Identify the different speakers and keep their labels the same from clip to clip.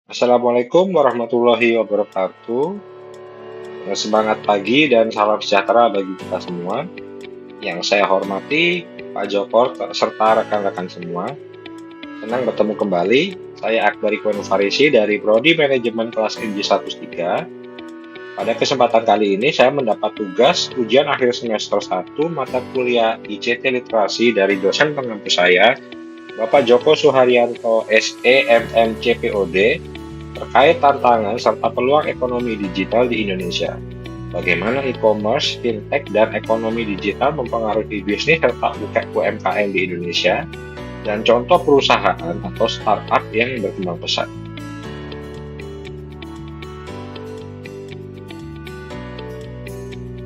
Speaker 1: Assalamualaikum warahmatullahi wabarakatuh. Semangat pagi dan salam sejahtera bagi kita semua. Yang saya hormati Pak Joko serta rekan-rekan semua. Senang bertemu kembali. Saya Akbar Ikhwan Farisi dari Prodi Manajemen kelas NJ13. Pada kesempatan kali ini saya mendapat tugas ujian akhir semester 1 mata kuliah ICT Literasi dari dosen pengampu saya, Bapak Joko Suharyanto SE MM CPOD, terkait tantangan serta peluang ekonomi digital di Indonesia. Bagaimana e-commerce, fintech, dan ekonomi digital mempengaruhi bisnis serta UMKM di Indonesia, dan contoh perusahaan atau startup yang berkembang pesat.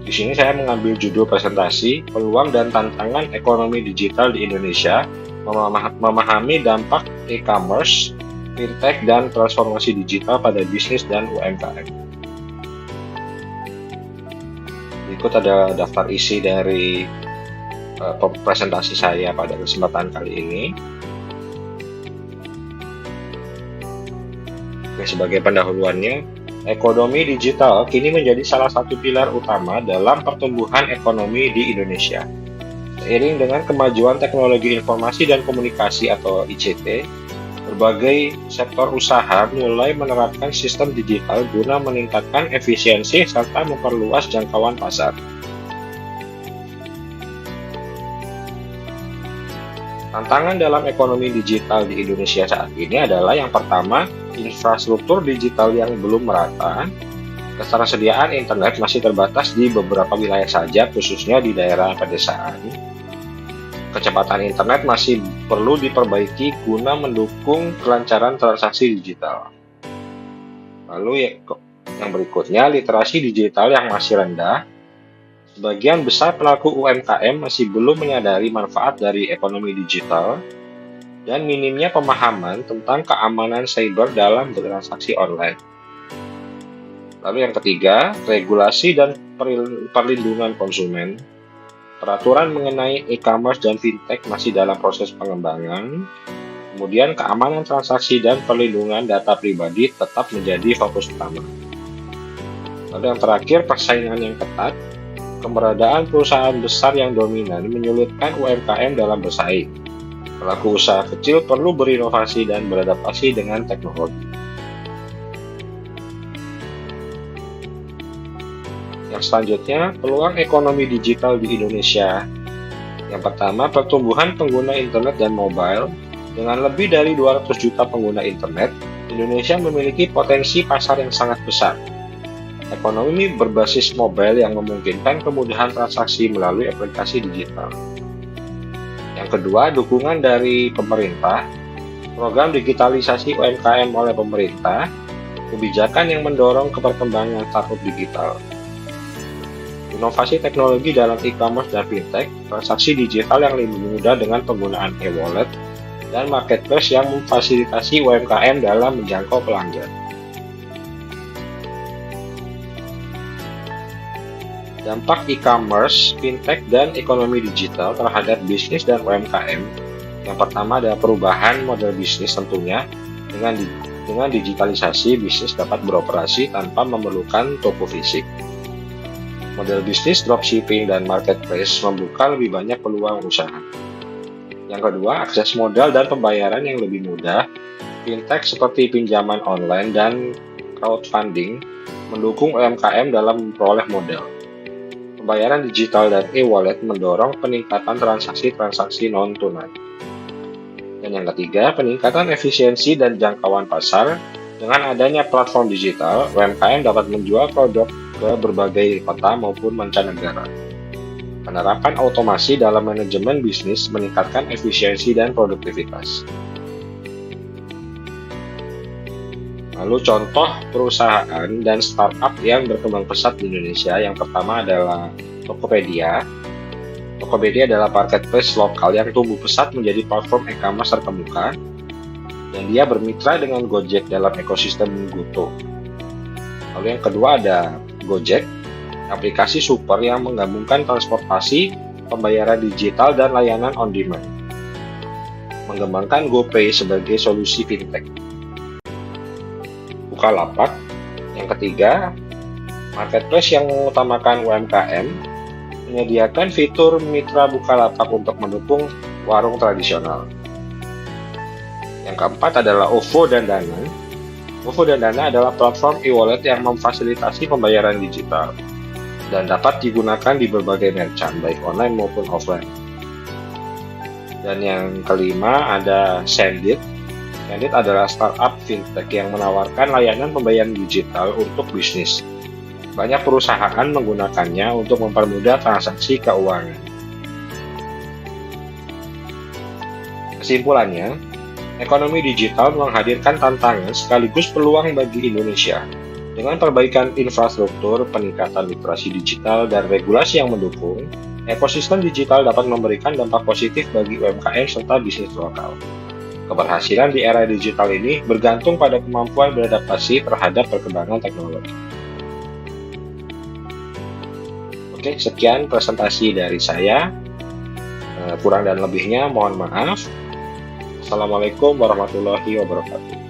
Speaker 1: Di sini saya mengambil judul presentasi Peluang dan Tantangan Ekonomi Digital di Indonesia, memahami dampak e-commerce, fintech, dan transformasi digital pada bisnis dan UMKM. Berikut ada daftar isi dari presentasi saya pada kesempatan kali ini. Sebagai pendahuluannya, ekonomi digital kini menjadi salah satu pilar utama dalam pertumbuhan ekonomi di Indonesia. Seiring dengan kemajuan teknologi informasi dan komunikasi atau ICT, berbagai sektor usaha mulai menerapkan sistem digital guna meningkatkan efisiensi serta memperluas jangkauan pasar. Tantangan dalam ekonomi digital di Indonesia saat ini adalah yang pertama, infrastruktur digital yang belum merata. Ketersediaan internet masih terbatas di beberapa wilayah saja, khususnya di daerah pedesaan. Kecepatan internet masih perlu diperbaiki guna mendukung kelancaran transaksi digital. Lalu yang berikutnya, literasi digital yang masih rendah. Sebagian besar pelaku UMKM masih belum menyadari manfaat dari ekonomi digital dan minimnya pemahaman tentang keamanan cyber dalam bertransaksi online. Lalu yang ketiga, regulasi dan perlindungan konsumen. Peraturan mengenai e-commerce dan fintech masih dalam proses pengembangan. Kemudian keamanan transaksi dan perlindungan data pribadi tetap menjadi fokus utama. Lalu yang terakhir, persaingan yang ketat. Keberadaan perusahaan besar yang dominan menyulitkan UMKM dalam bersaing. Pelaku usaha kecil perlu berinovasi dan beradaptasi dengan teknologi. Yang selanjutnya, peluang ekonomi digital di Indonesia. Yang pertama, pertumbuhan pengguna internet dan mobile. Dengan lebih dari 200 juta pengguna internet, Indonesia memiliki potensi pasar yang sangat besar. Ekonomi berbasis mobile yang memungkinkan kemudahan transaksi melalui aplikasi digital. Yang kedua, dukungan dari pemerintah. Program digitalisasi UMKM oleh pemerintah, kebijakan yang mendorong perkembangan startup digital. Inovasi teknologi dalam e-commerce dan fintech, transaksi digital yang lebih mudah dengan penggunaan e-wallet, dan marketplace yang memfasilitasi UMKM dalam menjangkau pelanggan. Dampak e-commerce, fintech, dan ekonomi digital terhadap bisnis dan UMKM. Yang pertama adalah perubahan model bisnis tentunya. Dengan digitalisasi, bisnis dapat beroperasi tanpa memerlukan toko fisik. Model bisnis dropshipping dan marketplace membuka lebih banyak peluang usaha. Yang kedua, akses modal dan pembayaran yang lebih mudah. Fintech seperti pinjaman online dan crowdfunding mendukung UMKM dalam memperoleh modal. Pembayaran digital dan e-wallet mendorong peningkatan transaksi-transaksi non-tunai. Dan yang ketiga, peningkatan efisiensi dan jangkauan pasar. Dengan adanya platform digital, UMKM dapat menjual produk ke berbagai kota maupun mancanegara. Penerapan otomasi dalam manajemen bisnis meningkatkan efisiensi dan produktivitas. Lalu contoh perusahaan dan startup yang berkembang pesat di Indonesia. Yang pertama adalah Tokopedia. Tokopedia adalah marketplace lokal yang tumbuh pesat menjadi platform e-commerce terkemuka, dan dia bermitra dengan Gojek dalam ekosistem GoTo. Lalu yang kedua ada Gojek, aplikasi super yang menggabungkan transportasi, pembayaran digital, dan layanan on demand. Mengembangkan GoPay sebagai solusi fintech. Bukalapak. Yang ketiga, marketplace yang mengutamakan UMKM, menyediakan fitur mitra Bukalapak untuk mendukung warung tradisional. Yang keempat adalah OVO dan Dana. OVO dan Dana adalah platform e-wallet yang memfasilitasi pembayaran digital dan dapat digunakan di berbagai merchant, baik online maupun offline. Dan yang kelima ada Sendit. Sendit adalah startup fintech yang menawarkan layanan pembayaran digital untuk bisnis. Banyak perusahaan menggunakannya untuk mempermudah transaksi keuangan. Kesimpulannya, ekonomi digital menghadirkan tantangan sekaligus peluang bagi Indonesia. Dengan perbaikan infrastruktur, peningkatan literasi digital, dan regulasi yang mendukung, ekosistem digital dapat memberikan dampak positif bagi UMKM serta bisnis lokal. Keberhasilan di era digital ini bergantung pada kemampuan beradaptasi terhadap perkembangan teknologi. Oke, sekian presentasi dari saya. Kurang dan lebihnya mohon maaf. Assalamualaikum warahmatullahi wabarakatuh.